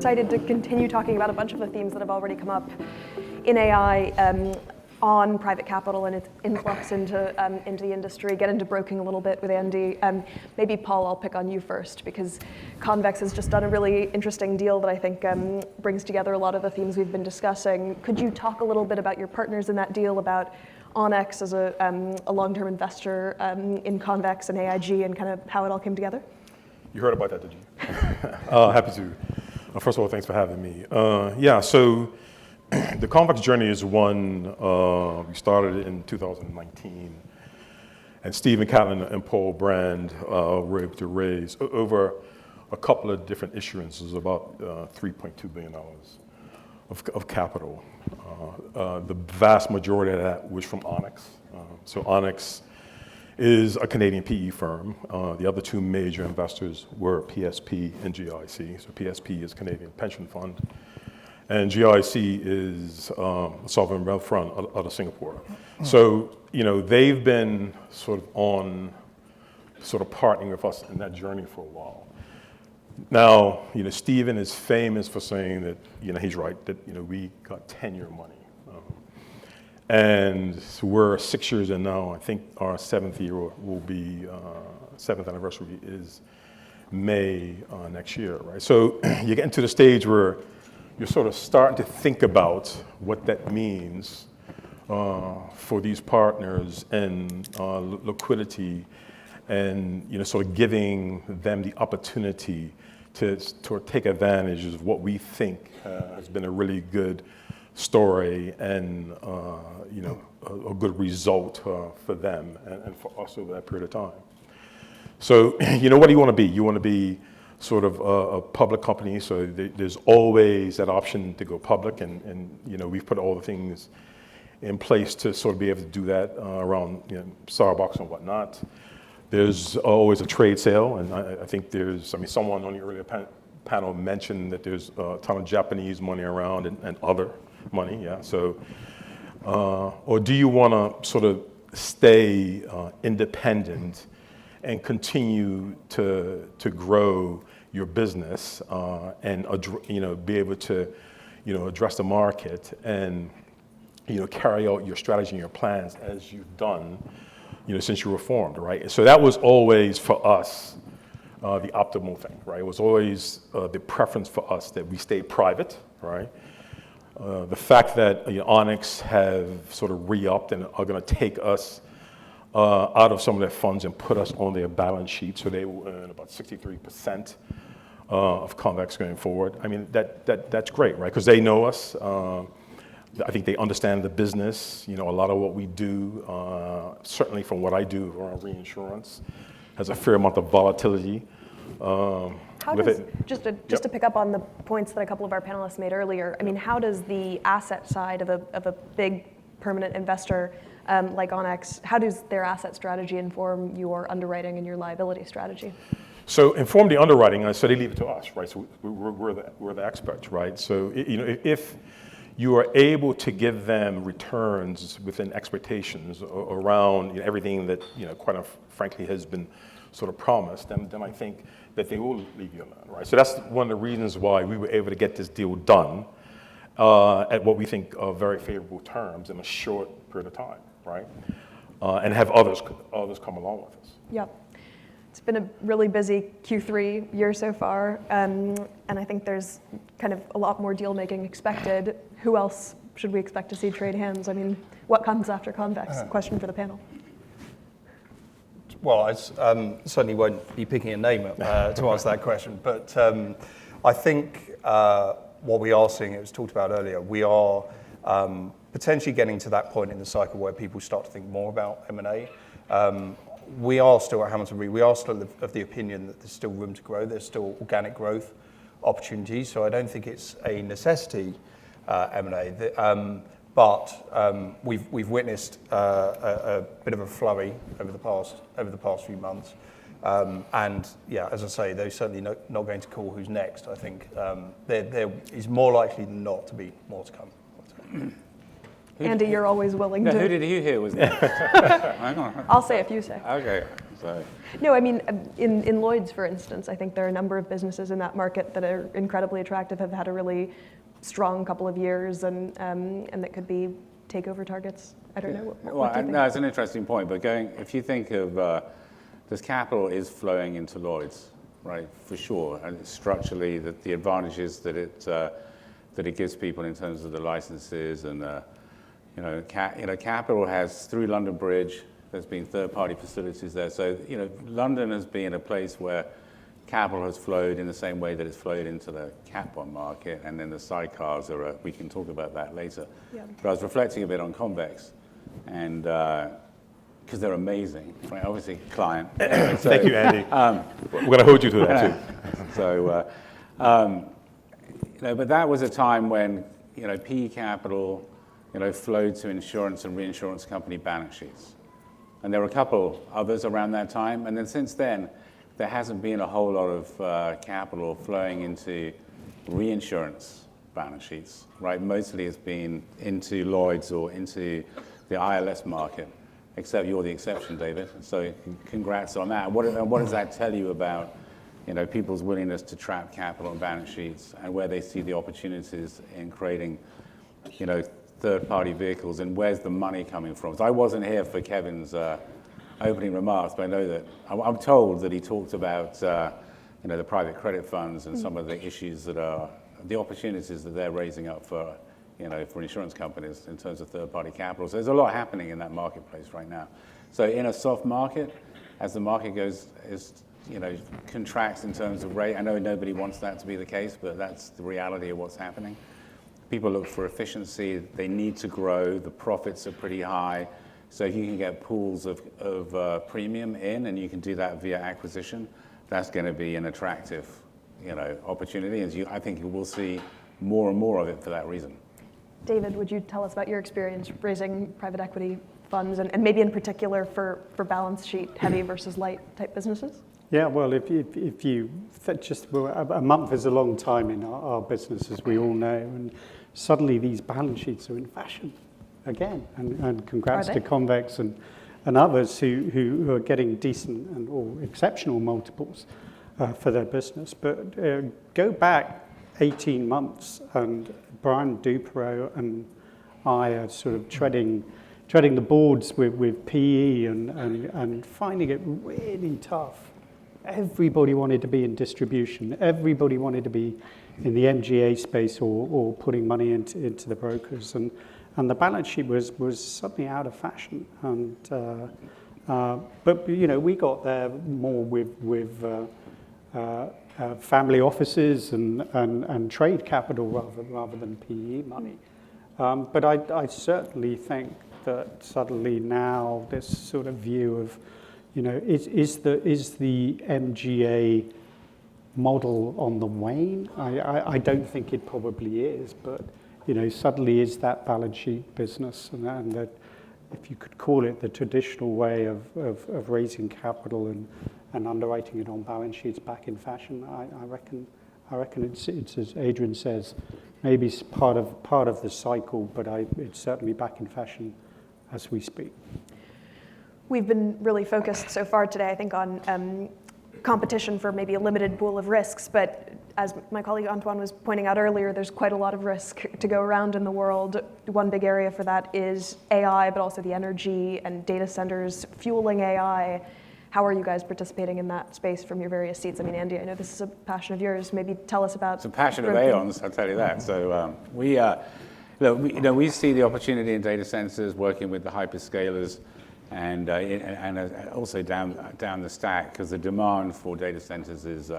excited to continue talking about a bunch of the themes that have already come up in AI, on private capital and its influx into the industry, get into broking a little bit with Andy. Maybe Paul, I'll pick on you first, because Convex has just done a really interesting deal that I think brings together a lot of the themes we've been discussing. Could you talk a little bit about your partners in that deal, about Onyx as a long-term investor in Convex and AIG, and kind of how it all came together? You heard about that, did you? Happy to. First of all, thanks for having me. So the Convex journey is one, we started in 2019, and Stephen Catlin and Paul Brand were able to raise over a couple of different issuances, about $3.2 billion of capital. The vast majority of that was from Onyx. So Onyx is a Canadian PE firm. The other two major investors were PSP and GIC. So PSP is Canadian Pension Fund, and GIC is a sovereign wealth fund out of Singapore. So, they've been sort of partnering with us in that journey for a while. Now, Stephen is famous for saying that, he's right, that, we got 10-year money. And so we're 6 years in now. I think our seventh year will be, seventh anniversary is May next year, right? So you get into the stage where you're sort of starting to think about what that means for these partners and liquidity, and sort of giving them the opportunity to take advantage of what we think has been a really good story and a good result for them and for us over that period of time. So what do you want to be? You want to be sort of a public company, so there's always that option to go public, and we've put all the things in place to sort of be able to do that around Starbucks and whatnot. There's always a trade sale, and I think someone on the earlier panel mentioned that there's a ton of Japanese money around and other money, yeah. So, or do you want to sort of stay independent and continue to grow your business and be able to address the market and carry out your strategy and your plans as you've done since you were formed, right? So that was always for us the optimal thing, right? It was always the preference for us that we stay private, right? The fact that Onyx have sort of re-upped and are going to take us out of some of their funds and put us on their balance sheet, so they will earn about 63% of Convex going forward. I mean, that's great, right? Because they know us. I think they understand the business. A lot of what we do, certainly from what I do around reinsurance, has a fair amount of volatility. Just to pick up on the points that a couple of our panelists made earlier, I mean, how does the asset side of a big permanent investor like Onyx, how does their asset strategy inform your underwriting and your liability strategy? So inform the underwriting, so they leave it to us, right? So we're the experts, right? So if you are able to give them returns within expectations around everything that quite frankly has been sort of promised, then I think that they will leave you alone, right? So that's one of the reasons why we were able to get this deal done at what we think are very favorable terms in a short period of time, right? And have others come along with us. Yep. It's been a really busy Q3 year so far, and I think there's kind of a lot more deal making expected. Who else should we expect to see trade hands? I mean, what comes after Convex? Question for the panel. Well, I certainly won't be picking a name up to answer that question, but I think what we are seeing, it was talked about earlier, we are potentially getting to that point in the cycle where people start to think more about M&A. We are still at Hamilton Re, we are still of the opinion that there's still room to grow, there's still organic growth opportunities, so I don't think it's a necessity M&A. But we've witnessed a bit of a flurry over the past few months, and yeah, as I say, they're certainly not going to call who's next. I think there is more likely than not to be more to come. Andy, you're always willing to. Who did you hear was next? I'll say if you say. Okay. So. No, I mean, in Lloyd's, for instance, I think there are a number of businesses in that market that are incredibly attractive, have had a really strong couple of years, and that could be takeover targets. I don't know. What do you think? No, it's an interesting point. But if you think of this capital is flowing into Lloyd's, right? For sure, and structurally, the advantages that it gives people in terms of the licenses and capital has through London Bridge. There's been third-party facilities there. So, London has been a place where capital has flowed in the same way that it's flowed into the cat bond market, and then the sidecars we can talk about that later. Yeah. But I was reflecting a bit on Convex, and because they're amazing, right? Obviously, client. Anyway, so, Thank you, Andy. We're going to hold you to that, too. So, but that was a time when, PE capital, flowed to insurance and reinsurance company balance sheets. And there were a couple others around that time. And then since then, there hasn't been a whole lot of capital flowing into reinsurance balance sheets, right? Mostly it's been into Lloyd's or into the ILS market, except you're the exception, David. So congrats on that. What does that tell you about, people's willingness to trap capital on balance sheets and where they see the opportunities in creating, third-party vehicles, and where's the money coming from? So I wasn't here for Kevin's opening remarks, but I know that I'm told that he talked about the private credit funds and some of the issues that are the opportunities that they're raising up for for insurance companies in terms of third-party capital. So there's a lot happening in that marketplace right now. So in a soft market, as the market contracts in terms of rate, I know nobody wants that to be the case, but that's the reality of what's happening. People look for efficiency. They need to grow. The profits are pretty high. So if you can get pools of premium in, and you can do that via acquisition, that's going to be an attractive, opportunity. And I think you will see more and more of it for that reason. David, would you tell us about your experience raising private equity funds, and maybe in particular for balance sheet heavy versus light type businesses? Yeah, well, if you a month is a long time in our business, as we all know, and suddenly these balance sheets are in fashion again. And congrats to Convex and others who are getting decent and or exceptional multiples for their business. But go back 18 months, and Brian Duperreault and I are sort of treading the boards with PE and finding it really tough. Everybody wanted to be in distribution. Everybody wanted to be in the MGA space or putting money into the brokers. And the balance sheet was suddenly out of fashion. And but we got there more with family offices and trade capital rather than PE money. But I certainly think that suddenly now this sort of view of is the MGA model on the wane? I don't think it probably is, but suddenly is that balance sheet business and that, if you could call it, the traditional way of raising capital and underwriting it on balance sheets back in fashion. I reckon it's as Adrian says, maybe it's part of the cycle, but it's certainly back in fashion as we speak. We've been really focused so far today, I think, on competition for maybe a limited pool of risks, but as my colleague Antoine was pointing out earlier, there's quite a lot of risk to go around in the world. One big area for that is AI, but also the energy and data centers fueling AI. How are you guys participating in that space from your various seats? I mean, Andy, I know this is a passion of yours. Maybe tell us about. It's a passion of Aon's, I'll tell you that. So we see the opportunity in data centers, working with the hyperscalers, and also down the stack, because the demand for data centers is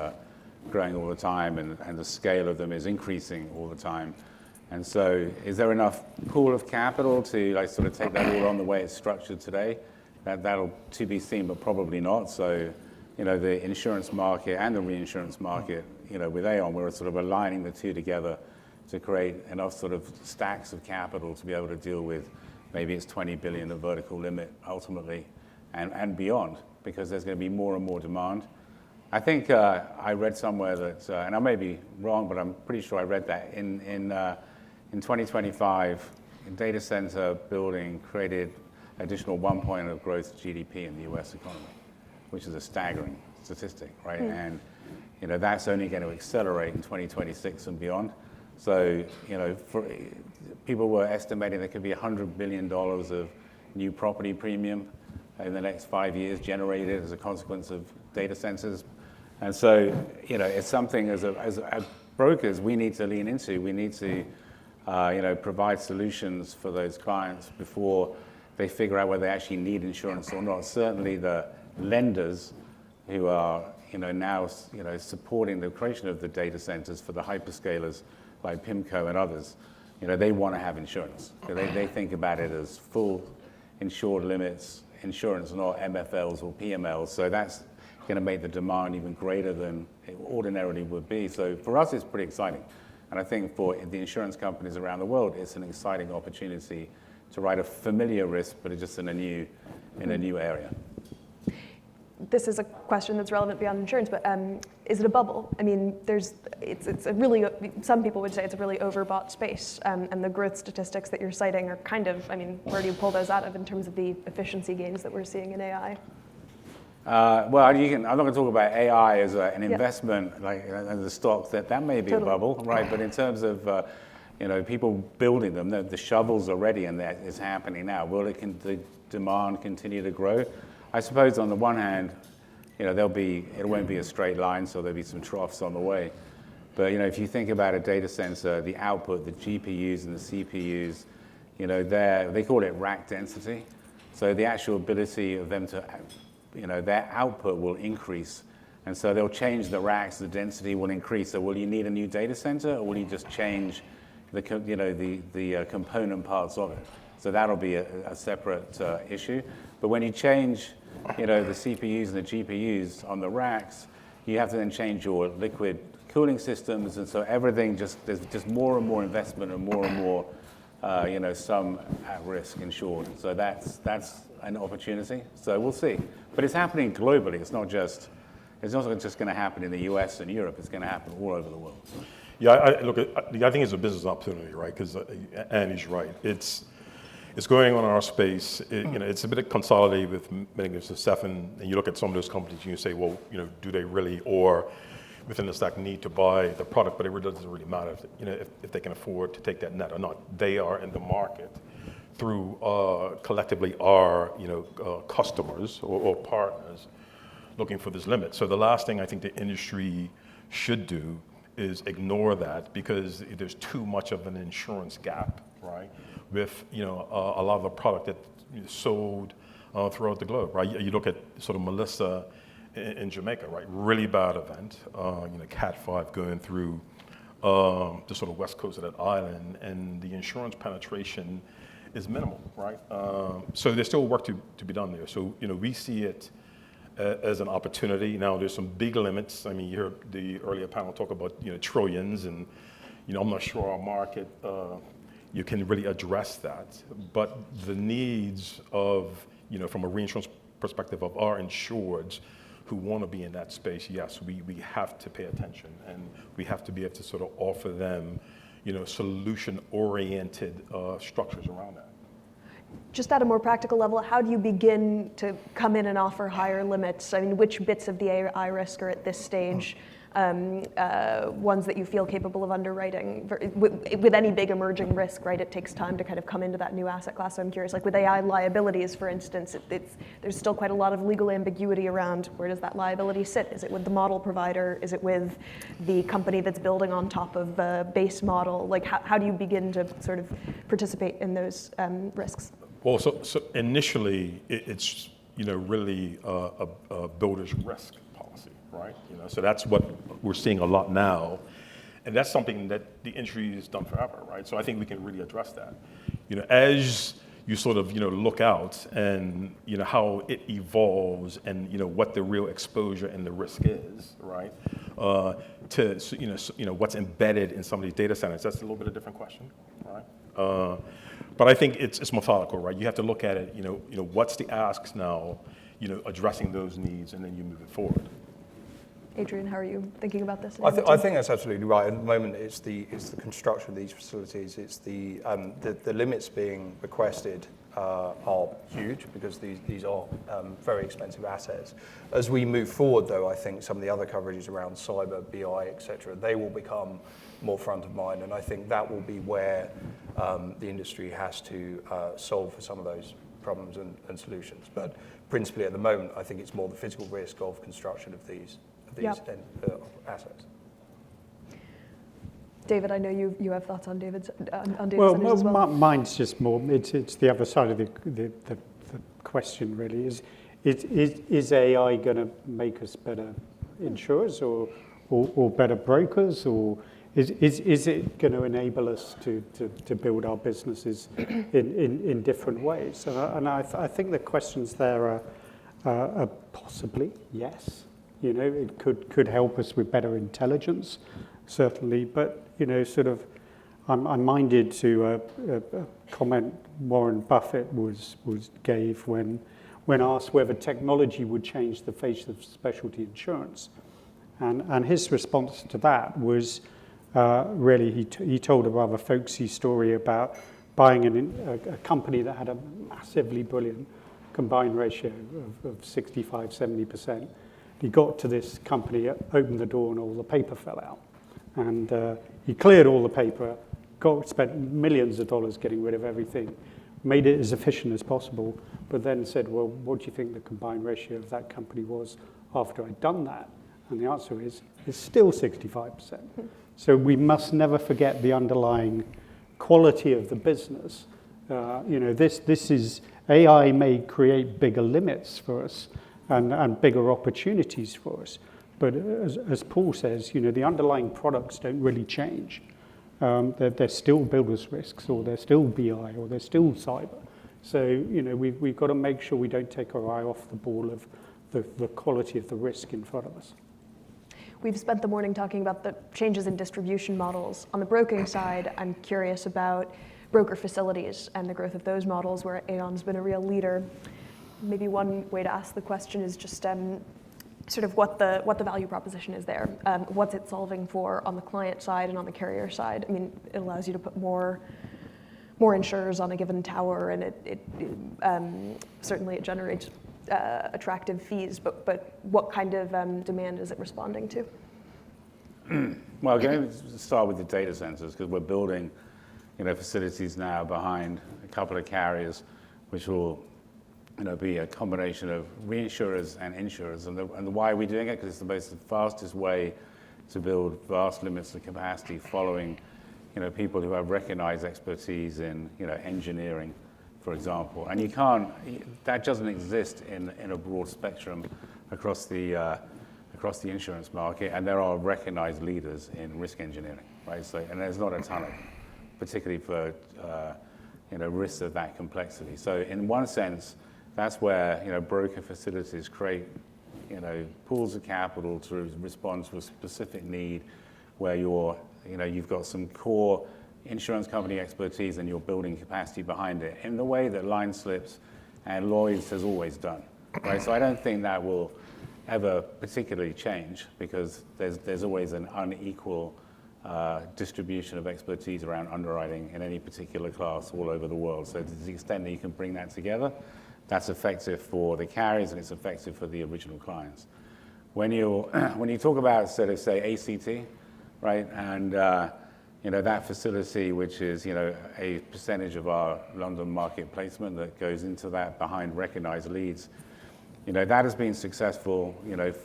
growing all the time, and the scale of them is increasing all the time. And so, is there enough pool of capital to sort of take that all on the way it's structured today? That'll to be seen, but probably not. So, the insurance market and the reinsurance market, with Aon, we're sort of aligning the two together to create enough sort of stacks of capital to be able to deal with. Maybe it's 20 billion of vertical limit ultimately, and beyond, because there's going to be more and more demand. I think I read somewhere that, and I may be wrong, but I'm pretty sure I read that in 2025, data center building created additional 1 point of growth GDP in the U.S. economy. which is a staggering statistic, right? And that's only going to accelerate in 2026 and beyond. So people were estimating there could be $100 billion of new property premium in the next 5 years generated as a consequence of data centers. And so, it's something as brokers we need to lean into. We need to, provide solutions for those clients before they figure out whether they actually need insurance or not. Certainly the lenders who are, now, supporting the creation of the data centers for the hyperscalers like PIMCO and others, they want to have insurance. They think about it as full insured limits insurance, not MFLs or PMLs. So that's going to make the demand even greater than it ordinarily would be. So for us, it's pretty exciting. And I think for the insurance companies around the world, it's an exciting opportunity to write a familiar risk, but it's just in a new area. This is a question that's relevant beyond insurance, but is it a bubble? I mean, it's a really, some people would say it's a really overbought space, and the growth statistics that you're citing are kind of, I mean, where do you pull those out of in terms of the efficiency gains that we're seeing in AI? Well, I'm not going to talk about AI as an investment, like the stocks. That may be a bubble, right? But in terms of people building them, the shovels are ready, and that is happening now. Will the demand continue to grow? I suppose on the one hand, it won't be a straight line, so there'll be some troughs on the way. But if you think about a data center, the output, the GPUs and the CPUs, they call it rack density. So the actual ability of them to, their output will increase. And so they'll change the racks, the density will increase. So will you need a new data center, or will you just change the component parts of it? So that'll be a separate issue. But when you change, the CPUs and the GPUs on the racks, you have to then change your liquid cooling systems. And so everything there's just more and more investment and more, some at risk insured. So that's an opportunity. So we'll see. But it's happening globally. It's not just going to happen in the US and Europe. It's going to happen all over the world. Yeah, I think it's a business opportunity, right? Because Andy's right. It's going on in our space. It's a bit consolidated with Magnificent Seven, and you look at some of those companies and you say, well, do they really, or within the stack, need to buy the product? But it really doesn't really matter if they can afford to take that net or not. They are in the market through collectively our customers or partners looking for this limit. So the last thing I think the industry should do is ignore that, because there's too much of an insurance gap, right? With a lot of the product that is sold throughout the globe, right? You look at sort of Melissa in Jamaica, right? Really bad event, Cat 5 going through the sort of west coast of that island, and the insurance penetration is minimal, right? So there's still work to be done there. So we see it as an opportunity. Now there's some big limits. I mean, you heard the earlier panel talk about trillions, and I'm not sure our market you can really address that. But the needs of from a reinsurance perspective of our insureds who want to be in that space, yes, we have to pay attention, and we have to be able to sort of offer them solution-oriented structures around that. Just at a more practical level, how do you begin to come in and offer higher limits? I mean, which bits of the AI risk are at this stage ones that you feel capable of underwriting? With any big emerging risk, right, it takes time to kind of come into that new asset class. So I'm curious, like with AI liabilities, for instance, there's still quite a lot of legal ambiguity around where does that liability sit? Is it with the model provider? Is it with the company that's building on top of the base model? Like how do you begin to sort of participate in those risks? Well, so initially it's really a builder's risk policy, right? So that's what we're seeing a lot now, and that's something that the industry has done forever, right? So I think we can really address that. As you sort of look out and how it evolves and what the real exposure and the risk is, right? To what's embedded in some of these data centers. That's a little bit of a different question, right? But I think it's methodical, right? You have to look at it, what's the asks now, addressing those needs, and then you move it forward. Adrian, how are you thinking about this? I think that's absolutely right. At the moment, it's the construction of these facilities, it's the limits being requested are huge because these are very expensive assets. As we move forward, though, I think some of the other coverages around cyber, BI, etc., they will become more front of mind, and I think that will be where the industry has to solve for some of those problems and solutions. But principally, at the moment, I think it's more the physical risk of construction of these assets. David, I know you have thoughts on David's Well, end as well. mine's just more, it's the other side of the question, really. Is AI going to make us better insurers or better brokers, or is it going to enable us to build our businesses in different ways? And I think the questions there are possibly yes. You know, it could help us with better intelligence, certainly, but sort of, I'm minded to a comment Warren Buffett gave when asked whether technology would change the face of specialty insurance, and his response to that was really he told a rather folksy story about buying a company that had a massively brilliant combined ratio of 65-70%. He got to this company, opened the door, and all the paper fell out. And he cleared all the paper, spent millions of dollars getting rid of everything, made it as efficient as possible, but then said, well, what do you think the combined ratio of that company was after I'd done that? And the answer is, it's still 65%. So we must never forget the underlying quality of the business. This is, AI may create bigger limits for us and bigger opportunities for us. But as Paul says, the underlying products don't really change. They're still builders risks, or they're still BI, or they're still cyber. So, we've got to make sure we don't take our eye off the ball of the quality of the risk in front of us. We've spent the morning talking about the changes in distribution models. On the broking side, I'm curious about broker facilities and the growth of those models, where Aon's been a real leader. Maybe one way to ask the question is just sort of what the value proposition is there. What's it solving for on the client side and on the carrier side? I mean, it allows you to put more insurers on a given tower, and it certainly it generates attractive fees. But what kind of demand is it responding to? Well, going to start with the data centers, because we're building, facilities now behind a couple of carriers, which will be a combination of reinsurers and insurers. And why are we doing it? Because it's the fastest way to build vast limits of capacity following, people who have recognized expertise in, engineering, for example. And that doesn't exist in a broad spectrum across the insurance market. And there are recognized leaders in risk engineering, right? So, and there's not a ton of them, particularly for, risks of that complexity. So in one sense, that's where broker facilities create pools of capital to respond to a specific need, where you've got some core insurance company expertise and you're building capacity behind it in the way that line slips and Lloyd's has always done, right? So I don't think that will ever particularly change, because there's always an unequal distribution of expertise around underwriting in any particular class all over the world. So to the extent that you can bring that together, that's effective for the carriers and it's effective for the original clients. When you talk about, say ACT, right, and that facility, which is a percentage of our London market placement that goes into that behind recognized leads, that has been successful,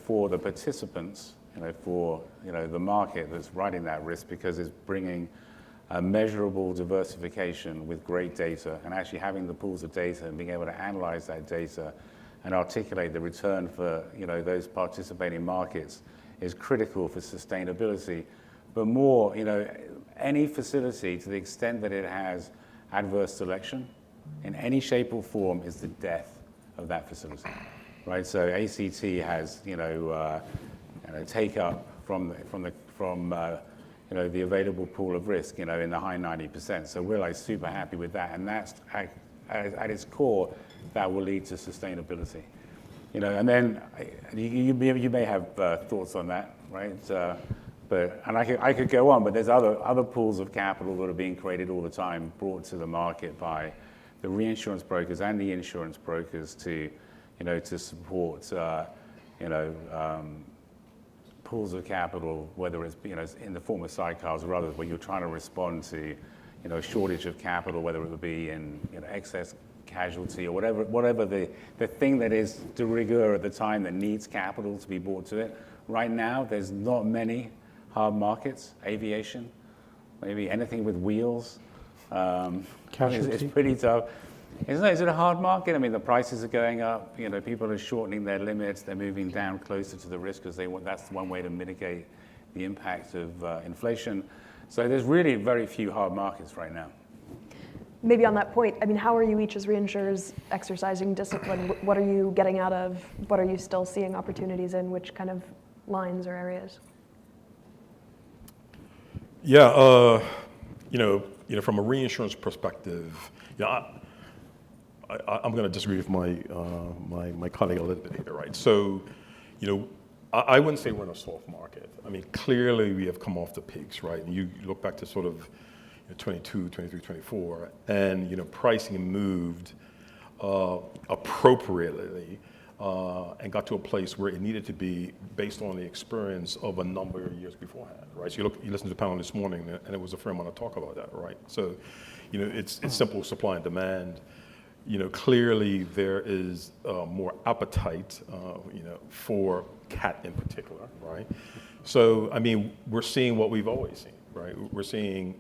for the participants, for the market that's writing that risk, because it's bringing a measurable diversification with great data, and actually having the pools of data and being able to analyze that data and articulate the return for those participating markets is critical for sustainability. But more, any facility, to the extent that it has adverse selection in any shape or form, is the death of that facility, right? So ACT has take up from the available pool of risk, in the high 90%. So we're super happy with that, and that's at its core that will lead to sustainability. And then you may have thoughts on that, right? I could go on, but there's other pools of capital that are being created all the time, brought to the market by the reinsurance brokers and the insurance brokers to, to support, pools of capital, whether it's, in the form of sidecars, or rather when you're trying to respond to, a shortage of capital, whether it would be in, excess casualty or whatever the thing that is de rigueur at the time that needs capital to be brought to it. Right now, there's not many hard markets. Aviation, maybe anything with wheels. It's pretty tough. Is it a hard market? I mean, the prices are going up. People are shortening their limits. They're moving down closer to the risk because that's one way to mitigate the impact of inflation. So there's really very few hard markets right now. Maybe on that point, I mean, how are you each as reinsurers exercising discipline? What are you getting out of? What are you still seeing opportunities in? Which kind of lines or areas? Yeah, from a reinsurance perspective, I'm going to disagree with my colleague a little bit here, right? So, I wouldn't say we're in a soft market. I mean, clearly we have come off the peaks, right? And you look back to sort of 22, 23, 24, and pricing moved appropriately and got to a place where it needed to be based on the experience of a number of years beforehand, right? So you listened to the panel this morning, and it was a fair amount of talk about that, right? So, it's simple supply and demand. Clearly there is more appetite, for cat in particular, right? So, I mean, we're seeing what we've always seen, right? We're seeing,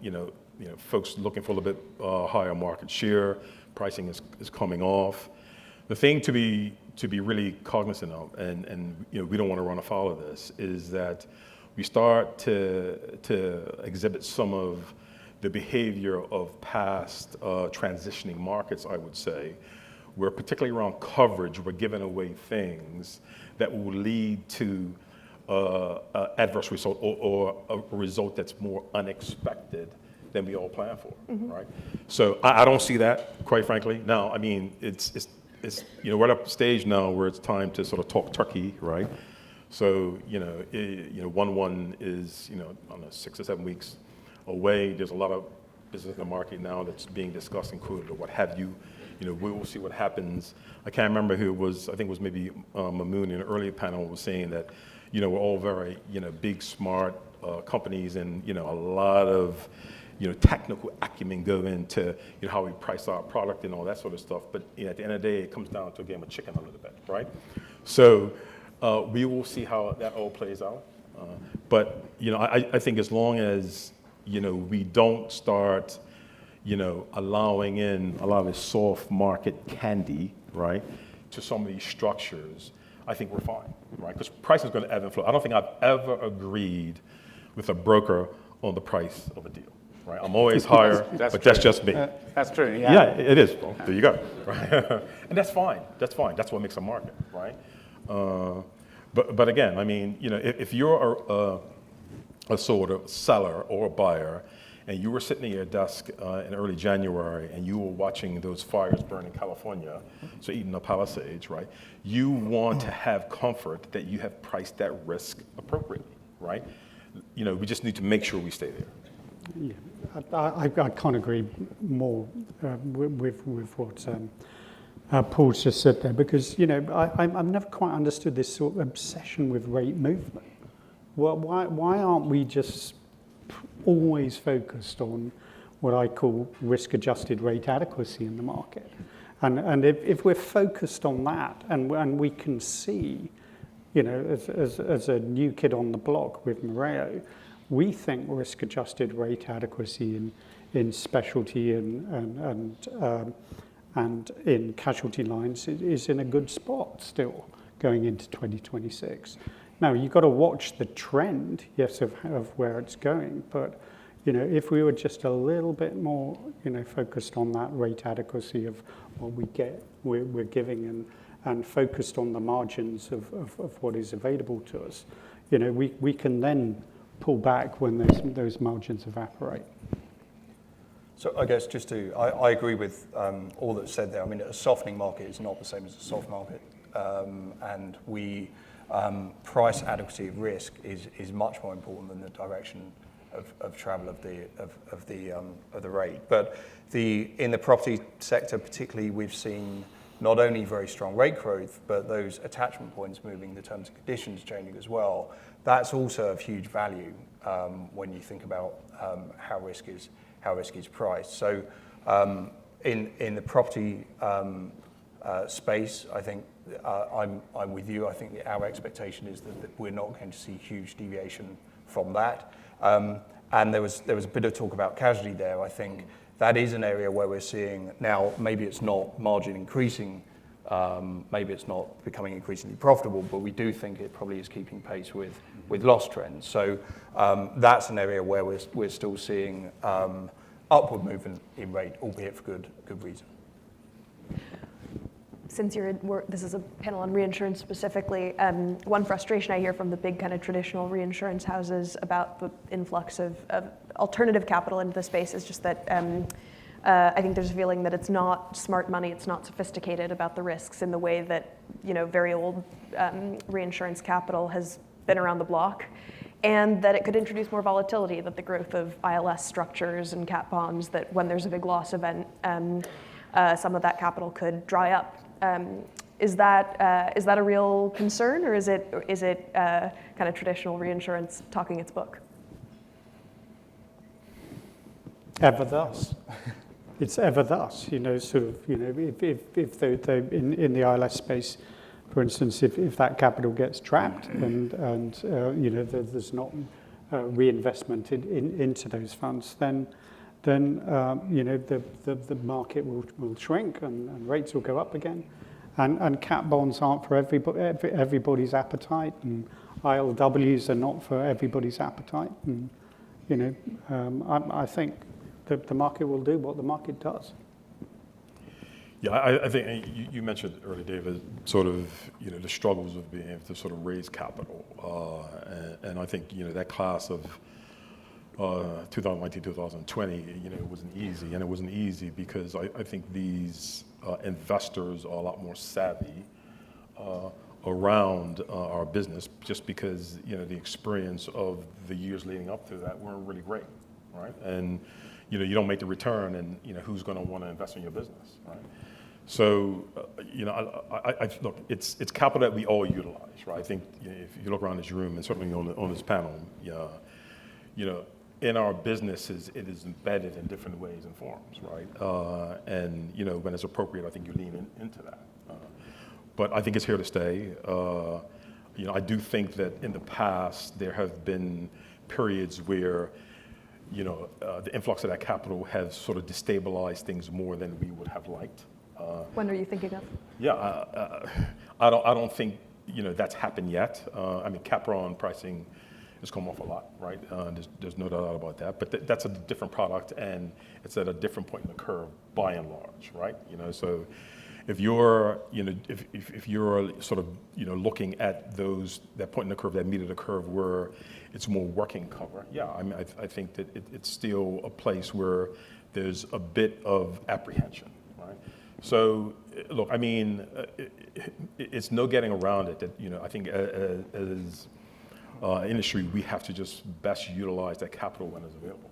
folks looking for a little bit higher market share. Pricing is coming off. The thing to be really cognizant of, and we don't want to run afoul of this, is that we start to exhibit some of the behavior of past transitioning markets, I would say, where particularly around coverage, we're giving away things that will lead to adverse result or a result that's more unexpected than we all plan for, right? So I don't see that, quite frankly. Now, I mean, it's we're at a stage now where it's time to sort of talk turkey, right? So 1/1 is I don't know, 6 or 7 weeks away. There's a lot of business in the market now that's being discussed and quoted or what have you. We will see what happens. I can't remember who it was. I think it was maybe Mamoon in an earlier panel was saying that we're all very big, smart companies, and a lot of technical acumen go into how we price our product and all that sort of stuff. But at the end of the day, it comes down to a game of chicken a little bit, right? So we will see how that all plays out. But I think as long as we don't start allowing in a lot of this soft market candy, right, to some of these structures, I think we're fine, right? Because price is going to ebb and flow. I don't think I've ever agreed with a broker on the price of a deal. Right, I'm always higher, but true. That's just me. That's true. Yeah, it is. Well, there you go. Right? And that's fine. That's fine. That's what makes a market, right? But again, I mean, if you're a sort of seller or a buyer, and you were sitting at your desk in early January, and you were watching those fires burn in California, so eating the Palisades, right? You want to have comfort that you have priced that risk appropriately, right? We just need to make sure we stay there. Yeah, I can't agree more with what Paul's just said there, because I've never quite understood this sort of obsession with rate movement. Well, why aren't we just always focused on what I call risk-adjusted rate adequacy in the market? And if we're focused on that, and we can see, as a new kid on the block with Mereo, we think risk-adjusted rate adequacy in specialty and in casualty lines is in a good spot still going into 2026. Now, you've got to watch the trend, yes, of where it's going, but if we were just a little bit more focused on that rate adequacy of what we're giving and focused on the margins of what is available to us, we can then pull back when those margins evaporate. So I guess I agree with all that's said there. I mean, a softening market is not the same as a soft market, and price adequacy of risk is much more important than the direction of travel of the rate. But in the property sector particularly, we've seen not only very strong rate growth, but those attachment points moving, the terms and conditions changing as well. That's also of huge value when you think about how risk is priced. So in the property space, I think I'm with you. I think our expectation is that we're not going to see huge deviation from that. And there was a bit of talk about casualty there. I think that is an area where we're seeing now, maybe it's not margin increasing, maybe it's not becoming increasingly profitable, but we do think it probably is keeping pace with loss trends. So that's an area where we're still seeing upward movement in rate, albeit for good reason. Since this is a panel on reinsurance specifically, one frustration I hear from the big kind of traditional reinsurance houses about the influx of alternative capital into the space is just that I think there's a feeling that it's not smart money, it's not sophisticated about the risks in the way that very old reinsurance capital has been around the block, and that it could introduce more volatility, that the growth of ILS structures and cat bonds, that when there's a big loss event, some of that capital could dry up. Is that a real concern, or is it kind of traditional reinsurance talking its book? Ever thus. It's ever thus, sort of, if in the ILS space, for instance, if that capital gets trapped and there's not reinvestment into those funds, then the market will shrink and rates will go up again. And cat bonds aren't for everybody's appetite, and ILWs are not for everybody's appetite. And, I think the market will do what the market does. Yeah, I think you mentioned earlier, David, sort of, the struggles of being able to sort of raise capital. And I think, that class of 2019, 2020, it wasn't easy. And it wasn't easy because I think these investors are a lot more savvy around our business, just because, the experience of the years leading up to that weren't really great, right? And, you don't make the return, and, who's going to want to invest in your business, right? So, I look, it's capital that we all utilize, right? I think if you look around this room, and certainly on this panel, in our businesses, it is embedded in different ways and forms, right? And when it's appropriate, I think you lean into that. But I think it's here to stay. I do think that in the past there have been periods where the influx of that capital has sort of destabilized things more than we would have liked. When are you thinking of? Yeah, I don't think that's happened yet. I mean, Capron pricing has come off a lot, right? There's no doubt about that. But that's a different product, and it's at a different point in the curve, by and large, right? So if you're if you're sort of looking at that point in the curve, that meat of the curve where it's more working cover, yeah, I mean, I think that it's still a place where there's a bit of apprehension. So, look, I mean, it's no getting around it that, I think as industry, we have to just best utilize that capital when it's available.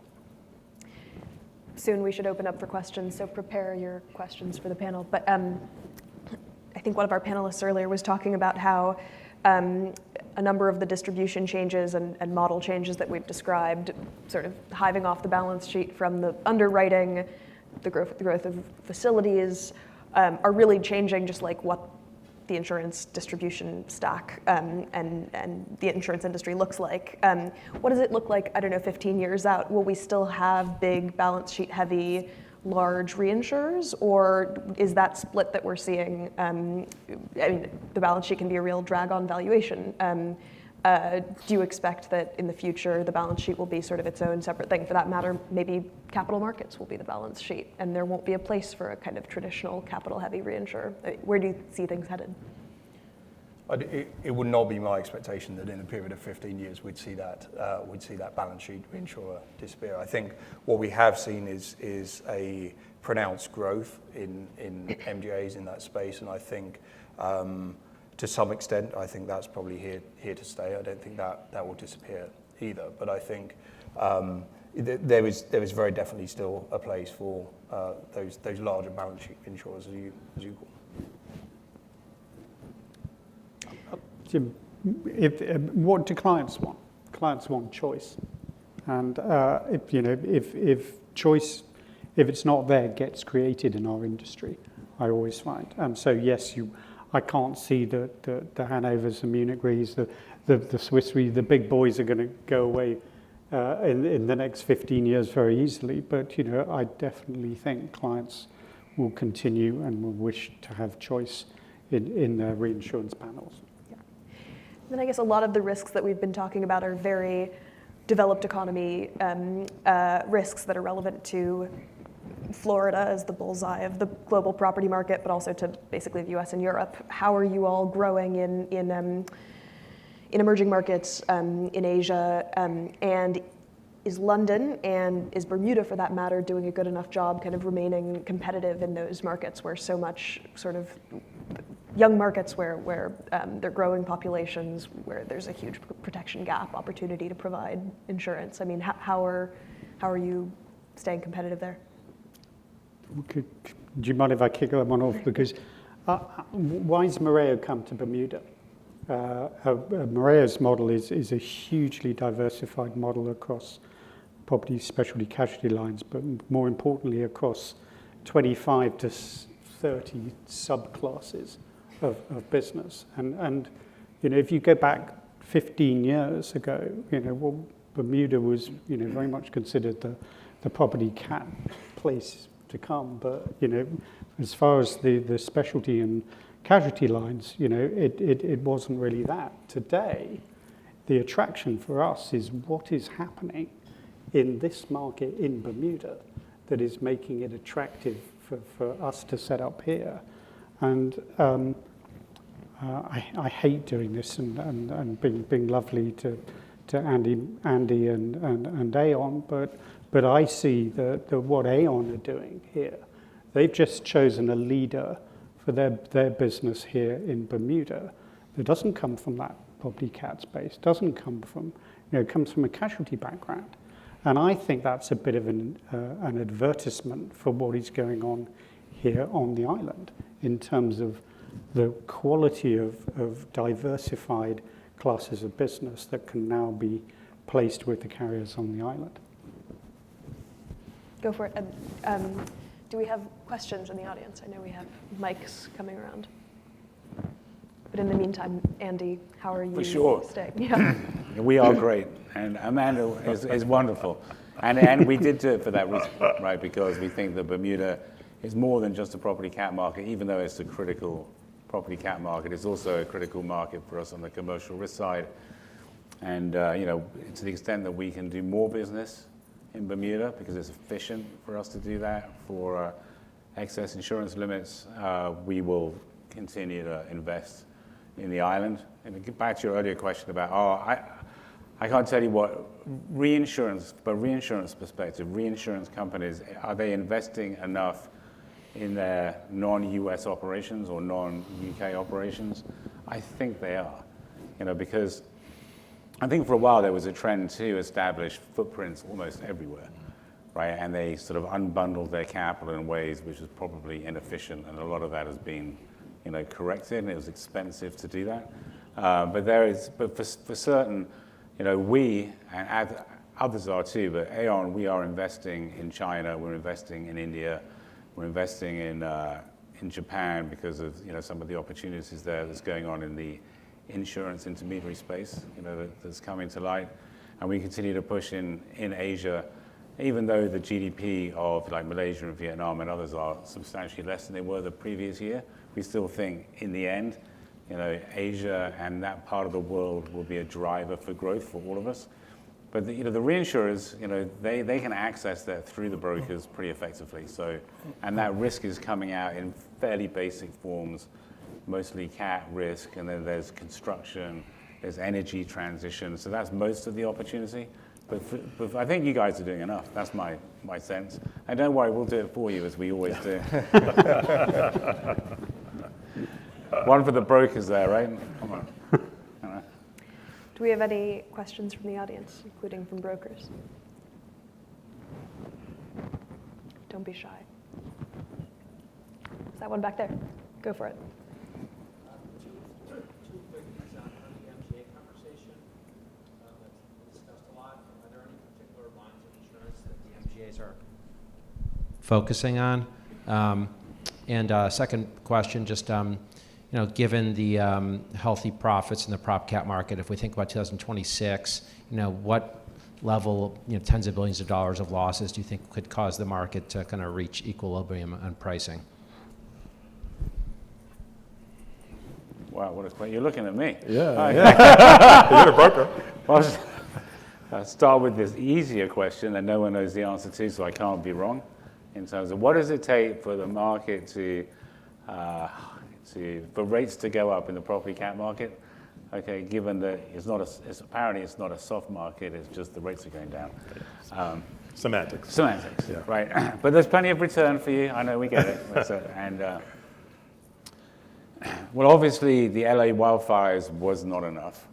Soon we should open up for questions, so prepare your questions for the panel. But I think one of our panelists earlier was talking about how a number of the distribution changes and model changes that we've described, sort of hiving off the balance sheet from the underwriting, the growth of facilities, are really changing just like what the insurance distribution stack and the insurance industry looks like. What does it look like, 15 years out? Will we still have big balance sheet heavy, large reinsurers, or is that split that we're seeing, the balance sheet can be a real drag on valuation. Do you expect that in the future the balance sheet will be sort of its own separate thing? For that matter, maybe capital markets will be the balance sheet, and there won't be a place for a kind of traditional capital-heavy reinsurer. Where do you see things headed? It would not be my expectation that in a period of 15 years we'd see that balance sheet reinsurer disappear. I think what we have seen is a pronounced growth in MGAs in that space, and I think. To some extent, I think that's probably here to stay. I don't think that will disappear either. But I think there is very definitely still a place for those larger balance sheet insurers, as you call them. Jim, what do clients want? Clients want choice, and if choice, if it's not there, gets created in our industry, I always find. And so yes, I can't see the Hanovers, the Munich Re's, the Swiss Re, the big boys are going to go away in the next 15 years very easily. But I definitely think clients will continue and will wish to have choice in their reinsurance panels. Then I guess a lot of the risks that we've been talking about are very developed economy risks that are relevant to Florida as the bullseye of the global property market, but also to basically the US and Europe. How are you all growing in emerging markets, in Asia, and is London and is Bermuda, for that matter, doing a good enough job kind of remaining competitive in those markets where so much sort of young markets where they're growing populations, where there's a huge protection gap opportunity to provide insurance? I mean, how are you staying competitive there? Do you mind if I kick that one off? Because why has Mereo come to Bermuda? Mereo's model is a hugely diversified model across property, specialty, casualty lines, but more importantly across 25 to 30 subclasses of business. And if you go back 15 years ago, Bermuda was very much considered the property cat place to come. But as far as the specialty and casualty lines, it wasn't really that. Today, the attraction for us is what is happening in this market in Bermuda that is making it attractive for us to set up here. And I hate doing this and being lovely to Andy and Aon, but I see what Aon are doing here. They've just chosen a leader for their business here in Bermuda that doesn't come from that property cat space, doesn't come from, comes from a casualty background. And I think that's a bit of an advertisement for what is going on here on the island in terms of the quality of diversified classes of business that can now be placed with the carriers on the island. Go for it. Do we have questions in the audience? I know we have mics coming around. But in the meantime, Andy, how are you For sure. staying? Yeah. We are great, and Amanda is wonderful. And we did do it for that reason, right? Because we think that Bermuda is more than just a property cat market, even though it's a critical property cat market. It's also a critical market for us on the commercial risk side. And to the extent that we can do more business in Bermuda, because it's efficient for us to do that for excess insurance limits, we will continue to invest in the island. And to get back to your earlier question about, I can't tell you what reinsurance, but reinsurance perspective, reinsurance companies, are they investing enough in their non-US operations or non-UK operations? I think they are, because I think for a while there was a trend to establish footprints almost everywhere, right? And they sort of unbundled their capital in ways which was probably inefficient, and a lot of that has been, corrected, and it was expensive to do that. But for certain, we and others are too. But Aon, we are investing in China. We're investing in India. We're investing in Japan because of some of the opportunities there that's going on in the insurance intermediary space, that's coming to light. And we continue to push in Asia, even though the GDP of like Malaysia and Vietnam and others are substantially less than they were the previous year. We still think in the end, Asia and that part of the world will be a driver for growth for all of us. But the reinsurers, they can access that through the brokers pretty effectively. So, and that risk is coming out in fairly basic forms, mostly cat risk, and then there's construction, there's energy transition. So that's most of the opportunity. But I think you guys are doing enough. That's my sense. And don't worry, we'll do it for you as we always do. One for the brokers there, right? Come on. Do we have any questions from the audience, including from brokers? Don't be shy. Is that one back there? Go for it. Two quick things on the MGA conversation that's discussed a lot. Are there any particular lines of insurance that the MGAs are focusing on? And second question, just given the healthy profits in the prop cat market, if we think about 2026, what level, tens of billions of dollars of losses do you think could cause the market to kind of reach equilibrium on pricing? Wow, what a question. You're looking at me. Yeah. You're the broker. Well, I'll start with this easier question that no one knows the answer to, so I can't be wrong, in terms of what does it take for the market for rates to go up in the property cat market? Okay, given that apparently it's not a soft market, it's just the rates are going down. Semantics. Yeah. Right. But there's plenty of return for you. I know, we get it. Well, obviously the LA wildfires was not enough,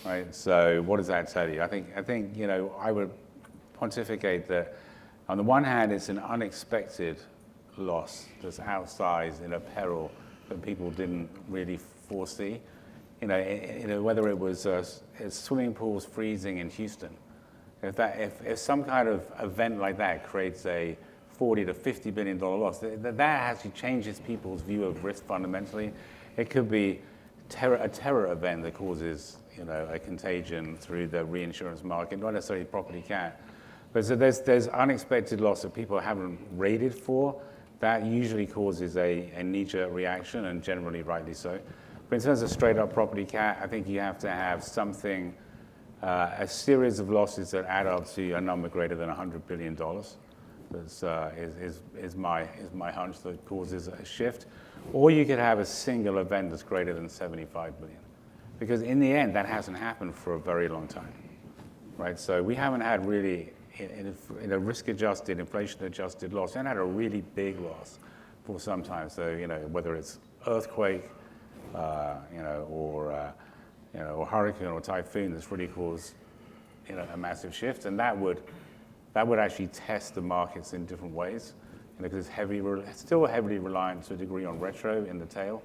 right? So what does that tell you? I think I would pontificate that on the one hand, it's an unexpected loss that's outsized in a peril that people didn't really foresee. Whether it was swimming pools freezing in Houston, if some kind of event like that creates a $40 to $50 billion loss, that actually changes people's view of risk fundamentally. It could be a terror event that causes a contagion through the reinsurance market, not necessarily property cat. But so there's unexpected loss that people haven't rated for. That usually causes a knee-jerk reaction, and generally rightly so. But in terms of straight-up property cat, I think you have to have something, a series of losses that add up to a number greater than $100 billion. Is my hunch that causes a shift. Or you could have a single event that's greater than 75 billion. Because in the end, that hasn't happened for a very long time, right? So we haven't had really, in a risk-adjusted, inflation-adjusted loss, we haven't had a really big loss for some time. So, whether it's earthquake, or hurricane or typhoon that's really caused, a massive shift. And that would actually test the markets in different ways, because it's still heavily reliant to a degree on retro in the tail.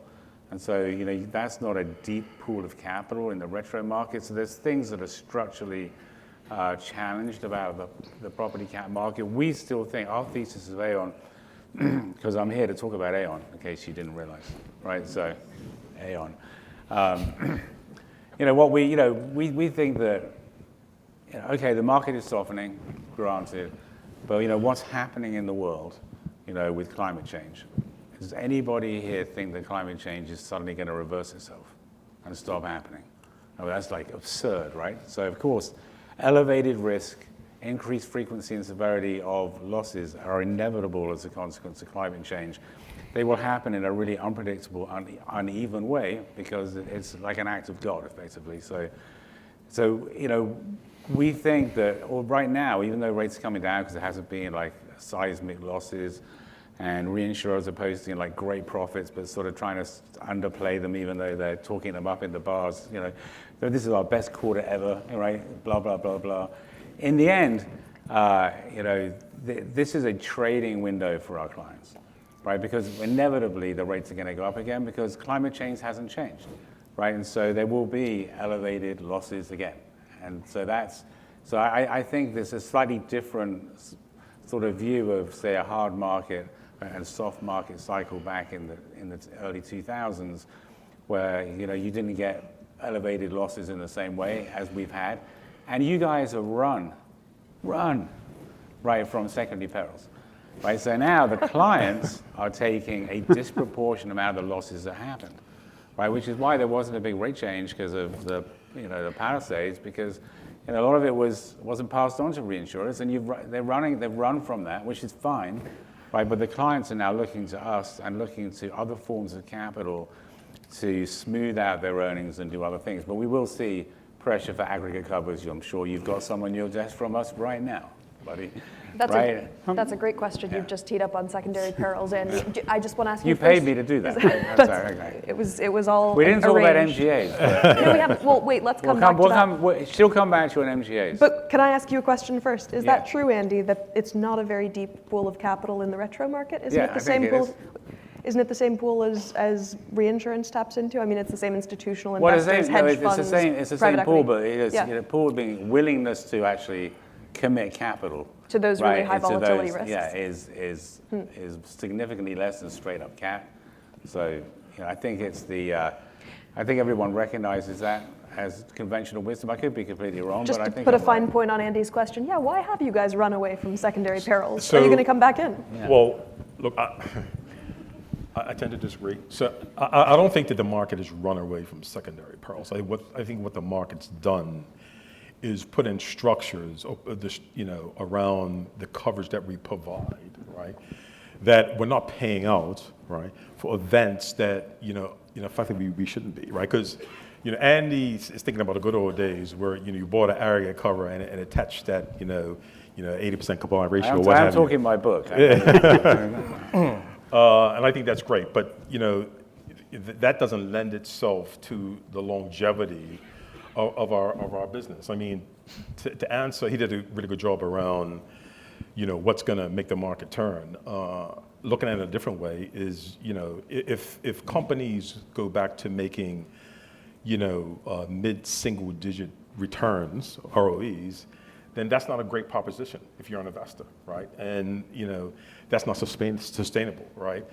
And so, that's not a deep pool of capital in the retro market. So there's things that are structurally challenged about the property cat market. We still think, our thesis of Aon, because I'm here to talk about Aon, in case you didn't realize, right? So, Aon. We think that, okay, the market is softening, granted, but what's happening in the world, with climate change? Does anybody here think that climate change is suddenly going to reverse itself and stop happening? I mean, that's like absurd, right? So of course, elevated risk, increased frequency and severity of losses are inevitable as a consequence of climate change. They will happen in a really unpredictable, uneven way, because it's like an act of God, effectively. So we think that, or right now, even though rates are coming down because there hasn't been like seismic losses, and reinsurers are posting like great profits, but sort of trying to underplay them, even though they're talking them up in the bars. This is our best quarter ever, right? Blah blah blah blah. In the end, this is a trading window for our clients, right? Because inevitably the rates are going to go up again because climate change hasn't changed, right? And so there will be elevated losses again. And so I think there's a slightly different sort of view of, say, a hard market and soft market cycle back in the early 2000s, where you didn't get elevated losses in the same way as we've had, and you guys have run right from secondary perils, right? So now the clients are taking a disproportionate amount of the losses that happened, right? Which is why there wasn't a big rate change because of the Palisades, because a lot of it wasn't passed on to reinsurers, and they've run from that, which is fine, right? But the clients are now looking to us and looking to other forms of capital to smooth out their earnings and do other things. But we will see pressure for aggregate covers. I'm sure you've got some on your desk from us right now. buddy. That's right? that's a great question you've just teed up on secondary perils, Andy. I just want to ask you. You paid first- me to do that. Right? Okay. It was all. We didn't talk about arranged. MGAs. No, we haven't. Well, wait. Let's come back to that. She'll come back to an MGAs. But can I ask you a question first? Is that Yeah. true, Andy, that it's not a very deep pool of capital in the retro market? Isn't Yeah, it the I same think it pool? Isn't it the same pool as reinsurance taps into? I mean, it's the same institutional Well, it's investors, the same, hedge no, funds, it's the same. It's the private same pool, equity. but it is Yeah. pool being willingness to actually commit capital To those really right, high into volatility those, risks. Yeah, is significantly less than straight up cat. So I think it's the. I think everyone recognizes that as conventional wisdom. I could be completely wrong, Just but I to think put a I'm fine right. point on Andy's question, yeah, why have you guys run away from secondary perils? So- Are you going to come back in? Yeah. Well, look, I tend to disagree. So I don't think that the market has run away from secondary perils. I think what the market's done is put in structures, around the coverage that we provide, right? That we're not paying out, right, for events that frankly we shouldn't be, right? Because Andy is thinking about the good old days where you bought an area cover and it attached that 80% combined ratio or what I'm have you. talking my book. And I think that's great, but that doesn't lend itself to the longevity of our business. I mean, to answer, he did a really good job around, what's going to make the market turn. Looking at it a different way is, if companies go back to making, mid-single-digit returns, ROEs, then that's not a great proposition if you're an investor, right? And that's not sustainable, right?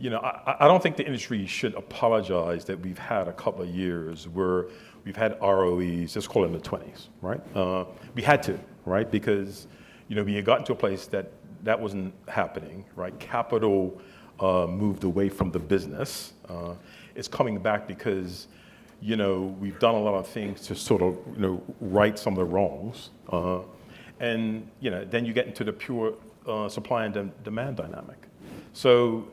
I don't think the industry should apologize that we've had a couple of years where we've had ROEs, let's call it in the 20s, right? We had to, right? Because we had gotten to a place that wasn't happening, right? Capital moved away from the business. It's coming back because we've done a lot of things to sort of right some of the wrongs, and then you get into the pure supply and demand dynamic. So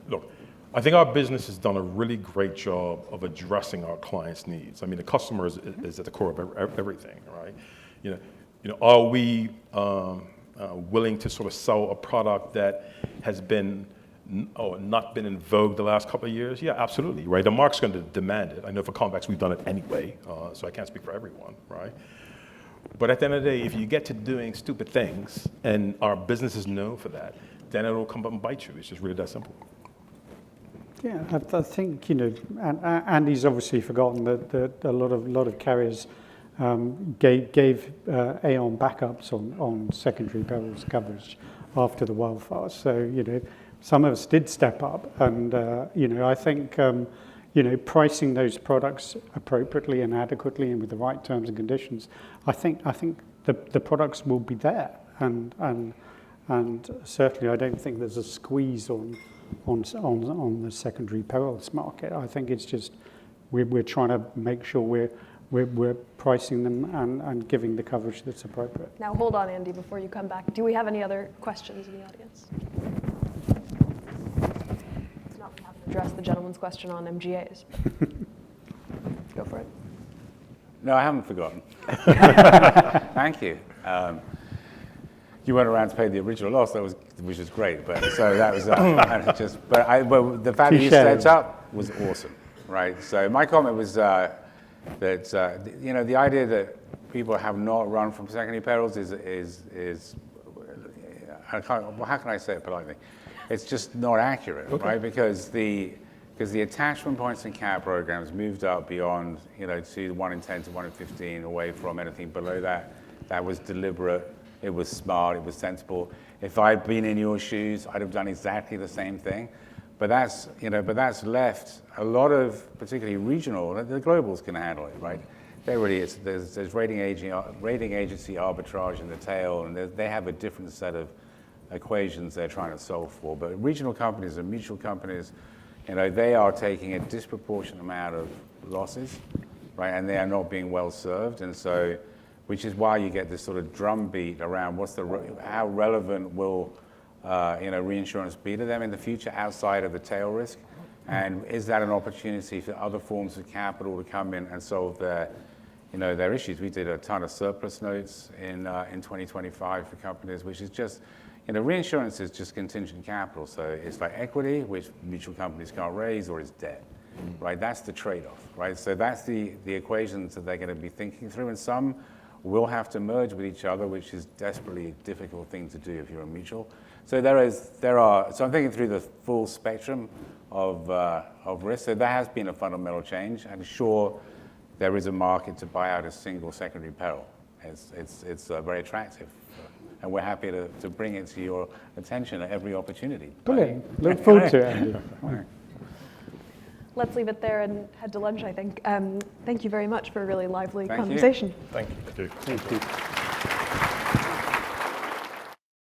look, I think our business has done a really great job of addressing our clients' needs. I mean, the customer is at the core of everything, right? Are we willing to sort of sell a product that has been or not been in vogue the last couple of years? Yeah, absolutely, right? The market's going to demand it. I know for Convex we've done it anyway, so I can't speak for everyone, right? But at the end of the day, if you get to doing stupid things, and our business is known for that, then it'll come up and bite you. It's just really that simple. Yeah, I think Andy's obviously forgotten that a lot of carriers gave Aon backups on secondary perils coverage after the wildfires. So some of us did step up, and I think pricing those products appropriately and adequately and with the right terms and conditions, I think the products will be there, and certainly I don't think there's a squeeze on the secondary perils market. I think it's just we're trying to make sure we're pricing them and giving the coverage that's appropriate. Now hold on, Andy, before you come back. Do we have any other questions in the audience? It's not we haven't addressed the gentleman's question on MGAs. Go for it. No, I haven't forgotten. Thank you. You went around to pay the original loss, which was great. But so that was but the fact that you stepped up was awesome, right? So my comment was that the idea that people have not run from secondary perils is how can I say it politely? It's just not accurate, right? Because the attachment points in cat programs moved up beyond to 1 in 10 to 1 in 15, away from anything below that. That was deliberate. It was smart, it was sensible. If I'd been in your shoes, I'd have done exactly the same thing. But that's left a lot of, particularly regional, the globals can handle it, right? There's rating agency arbitrage in the tail, and they have a different set of equations they're trying to solve for. But regional companies and mutual companies, they are taking a disproportionate amount of losses, right? And they are not being well served, and so, which is why you get this sort of drumbeat around how relevant will reinsurance be to them in the future outside of the tail risk, and is that an opportunity for other forms of capital to come in and solve their their issues. We did a ton of surplus notes in 2025 for companies, which is just, reinsurance is just contingent capital. So it's like equity, which mutual companies can't raise, or it's debt, right? That's the trade-off, right? So that's the equations that they're going to be thinking through, and some will have to merge with each other, which is desperately difficult thing to do if you're a mutual. So so I'm thinking through the full spectrum of risk. So there has been a fundamental change, and sure, there is a market to buy out a single secondary peril. It's very attractive, and we're happy to bring it to your attention at every opportunity. Brilliant. Look forward to it, Andy. Let's leave it there and head to lunch, I think. Thank you very much for a really lively Thank you. conversation. Thank you. Okay. Thank you.